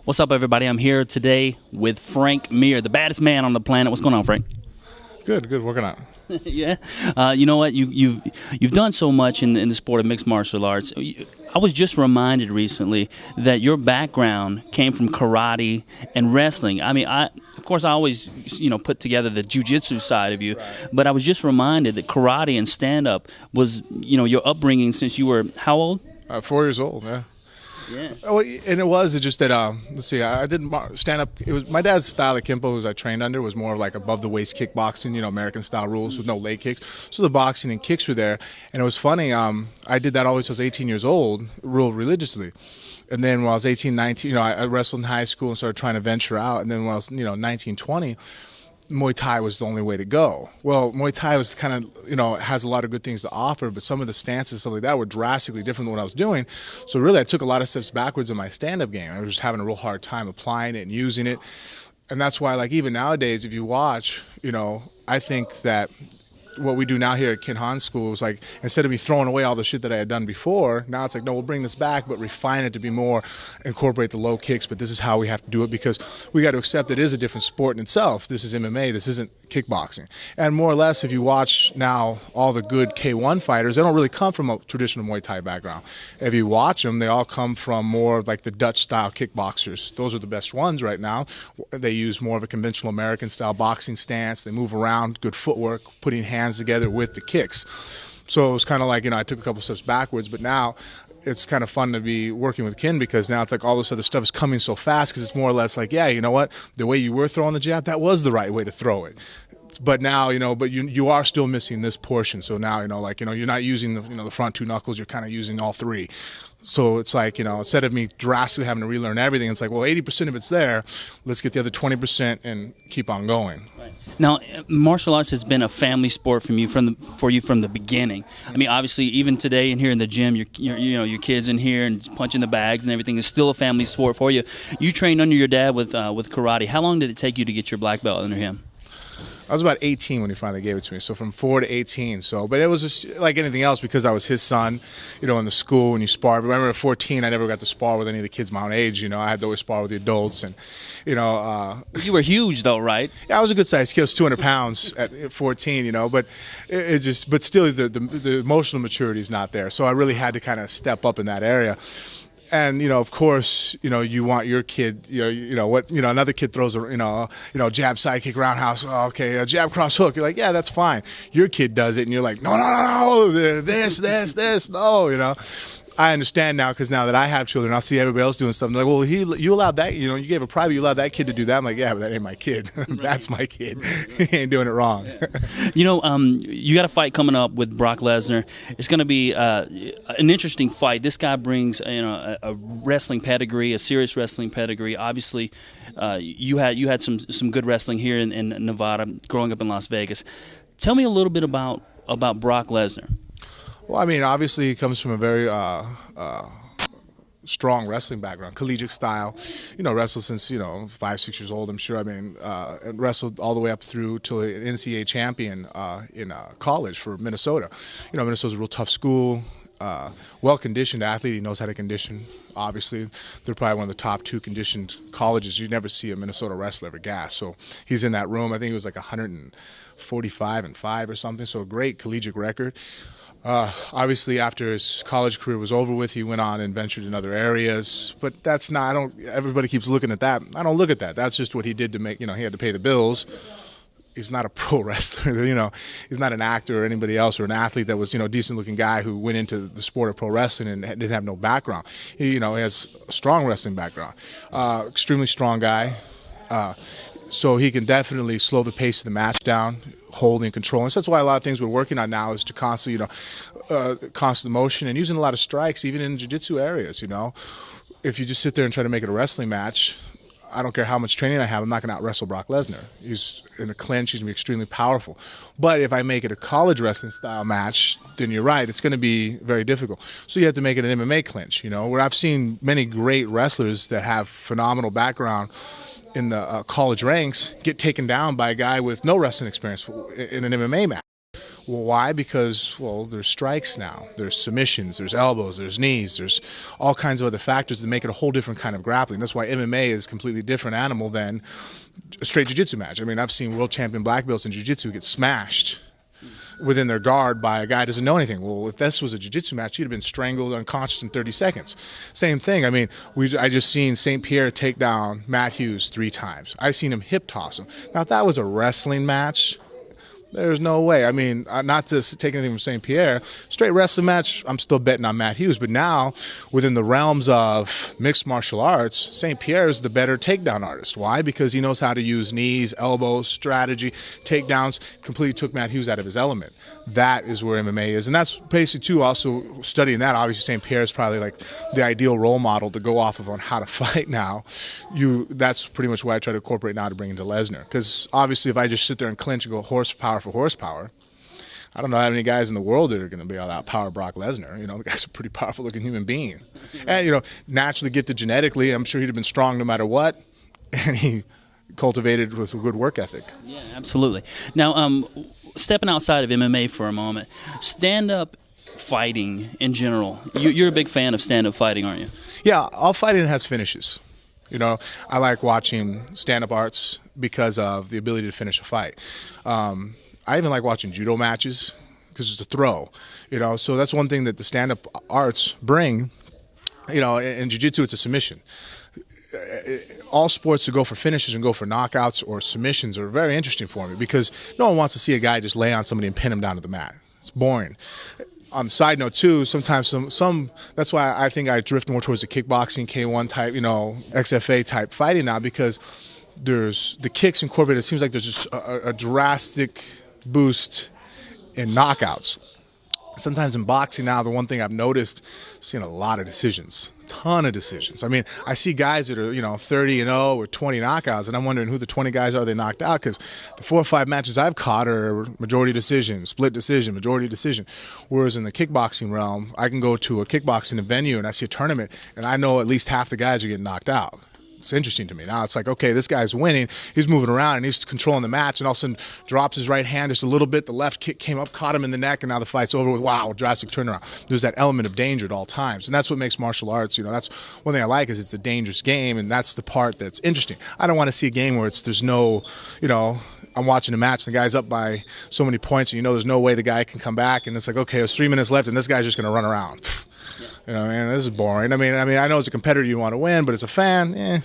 What's up, everybody? I'm here today with Frank Mir, the baddest man on the planet. What's going on, Frank? Good, working out. Yeah, you know what? You've done so much in the sport of mixed martial arts. I was just reminded recently that your background came from karate and wrestling. I mean, of course I always put together the jiu-jitsu side of you, right. But I was just reminded that karate and stand-up was your upbringing since you were how old? 4 years old. Yeah. Yeah. Oh, and it's just that let's see, I didn't stand up. It was my dad's style of Kimpo, who I trained under, was more like above the waist kickboxing, American style rules with no leg kicks. So the boxing and kicks were there, and it was funny. I did that all the way till I was 18 years old, real religiously. And then when I was 18, 19, I wrestled in high school and started trying to venture out. And then when I was 19, 20. Muay Thai was the only way to go. Well, Muay Thai was kind of, has a lot of good things to offer, but some of the stances, stuff like that, were drastically different than what I was doing. So really, I took a lot of steps backwards in my stand-up game. I was just having a real hard time applying it and using it. And that's why, like, even nowadays, if you watch, I think that what we do now here at Ken Han's school is like, instead of me throwing away all the shit that I had done before, now it's like, no, we'll bring this back, but refine it to be more, incorporate the low kicks, but this is how we have to do it because we got to accept it is a different sport in itself. This is MMA, this isn't kickboxing. And more or less, if you watch now all the good K1 fighters, they don't really come from a traditional Muay Thai background. If you watch them, they all come from more like the Dutch-style kickboxers. Those are the best ones right now. They use more of a conventional American-style boxing stance. They move around, good footwork, putting hands together with the kicks. So it was kind of like, I took a couple steps backwards, but now it's kind of fun to be working with Ken because now it's like all this other stuff is coming so fast because it's more or less like, yeah, you know what? The way you were throwing the jab, that was the right way to throw it. But now, but you are still missing this portion. So now, you're not using the front two knuckles, you're kind of using all three. So it's like, instead of me drastically having to relearn everything, it's like, well, 80% of it's there. Let's get the other 20% and keep on going. Right. Now, martial arts has been a family sport for you from the beginning. I mean, obviously, even today and here in the gym, your kids in here and punching the bags and everything is still a family sport for you. You trained under your dad with karate. How long did it take you to get your black belt under him? I was about 18 when he finally gave it to me, so from 4 to 18. So, but it was just like anything else because I was his son, in the school when you spar. Remember at 14, I never got to spar with any of the kids my own age. I had to always spar with the adults, and You were huge though, right? Yeah, I was a good sized kid. I was 200 pounds at 14, but but still the emotional maturity is not there. So I really had to kind of step up in that area. And of course, you want your kid, another kid throws a, jab, side kick, roundhouse. Oh, okay, a jab, cross hook. You're like, yeah, that's fine. Your kid does it, and you're like, no, this, no, I understand now because now that I have children, I'll see everybody else doing something. They're like, well, you allowed that, you gave a private, you allowed that kid to do that. I'm like, yeah, but that ain't my kid. That's my kid. He ain't doing it wrong. Yeah. You got a fight coming up with Brock Lesnar. It's going to be an interesting fight. This guy brings, a wrestling pedigree, a serious wrestling pedigree. Obviously, you had some good wrestling here in Nevada, growing up in Las Vegas. Tell me a little bit about Brock Lesnar. Well, I mean, obviously he comes from a very strong wrestling background, collegiate style. Wrestled since 5, 6 years old. I'm sure. I mean, wrestled all the way up through till an NCAA champion in college for Minnesota. Minnesota's a real tough school. Well-conditioned athlete. He knows how to condition. Obviously, they're probably one of the top 2 conditioned colleges. You never see a Minnesota wrestler ever gas. So he's in that room. I think he was like 145-5 or something. So a great collegiate record. Obviously, after his college career was over with, he went on and ventured in other areas. But that's not, everybody keeps looking at that. I don't look at that. That's just what he did to make, he had to pay the bills. He's not a pro wrestler, he's not an actor or anybody else or an athlete that was, a decent looking guy who went into the sport of pro wrestling and didn't have no background. He has a strong wrestling background, extremely strong guy. So he can definitely slow the pace of the match down, holding and controlling. So that's why a lot of things we're working on now is to constantly, constant motion and using a lot of strikes, even in jiu-jitsu areas, If you just sit there and try to make it a wrestling match, I don't care how much training I have, I'm not going to out-wrestle Brock Lesnar. He's in the clinch, he's going to be extremely powerful. But if I make it a college wrestling style match, then you're right, it's going to be very difficult. So you have to make it an MMA clinch, where I've seen many great wrestlers that have phenomenal background in the college ranks get taken down by a guy with no wrestling experience in an MMA match. Well, why? Because, well, there's strikes now. There's submissions, there's elbows, there's knees, there's all kinds of other factors that make it a whole different kind of grappling. That's why MMA is a completely different animal than a straight jiu-jitsu match. I mean, I've seen world champion black belts in jiu-jitsu get smashed within their guard by a guy who doesn't know anything. Well, if this was a jiu-jitsu match, he'd have been strangled unconscious in 30 seconds. Same thing. I mean, I just seen St. Pierre take down Matt Hughes 3 times. I seen him hip toss him. Now, if that was a wrestling match, there's no way. I mean, not to take anything from St. Pierre, straight wrestling match, I'm still betting on Matt Hughes. But now, within the realms of mixed martial arts, St. Pierre is the better takedown artist. Why? Because he knows how to use knees, elbows, strategy, takedowns, completely took Matt Hughes out of his element. That is where MMA is. And that's basically, too, also studying that. Obviously, St. Pierre is probably like the ideal role model to go off of on how to fight now. That's pretty much what I try to incorporate now to bring into Lesnar. Because obviously, if I just sit there and clinch and go horsepower for horsepower, I don't know how many guys in the world that are going to be able to outpower Brock Lesnar. You know, the guy's a pretty powerful looking human being. And, you know, naturally gifted genetically, I'm sure he'd have been strong no matter what. And he cultivated with a good work ethic. Yeah, absolutely. Now, stepping outside of MMA for a moment, stand-up fighting in general, you're a big fan of stand-up fighting, aren't you? Yeah, all fighting has finishes. You know, I like watching stand-up arts because of the ability to finish a fight. I even like watching judo matches because it's a throw, you know. So that's one thing that the stand-up arts bring. You know, in jiu-jitsu, it's a submission. All sports that go for finishes and go for knockouts or submissions are very interesting for me because no one wants to see a guy just lay on somebody and pin him down to the mat. It's boring. On the side note, too, sometimes some that's why I think I drift more towards the kickboxing, K1 type, you know, XFA type fighting now because there's the kicks incorporated. It seems like there's just a drastic boost in knockouts. Sometimes in boxing now, the one thing I've noticed, seeing a lot of decisions, ton of decisions. I mean, I see guys that are, you know, 30-0 or 20 knockouts, and I'm wondering who the 20 guys are they knocked out because the 4 or 5 matches I've caught are majority decision, split decision, majority decision. Whereas in the kickboxing realm, I can go to a kickboxing venue and I see a tournament, and I know at least half the guys are getting knocked out. It's interesting to me. Now it's like, okay, this guy's winning. He's moving around and he's controlling the match, and all of a sudden drops his right hand just a little bit. The left kick came up, caught him in the neck, and now the fight's over with, wow, drastic turnaround. There's that element of danger at all times, and that's what makes martial arts, you know, that's one thing I like is it's a dangerous game, and that's the part that's interesting. I don't want to see a game where there's no, you know, I'm watching a match and the guy's up by so many points and you know there's no way the guy can come back, and it's like, okay, there's 3 minutes left and this guy's just going to run around. Yeah. You know, man, this is boring. I mean, I know as a competitor you want to win, but as a fan,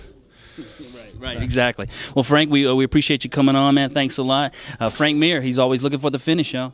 Right, exactly. Well, Frank, we appreciate you coming on, man. Thanks a lot. Frank Mir, he's always looking for the finish, y'all.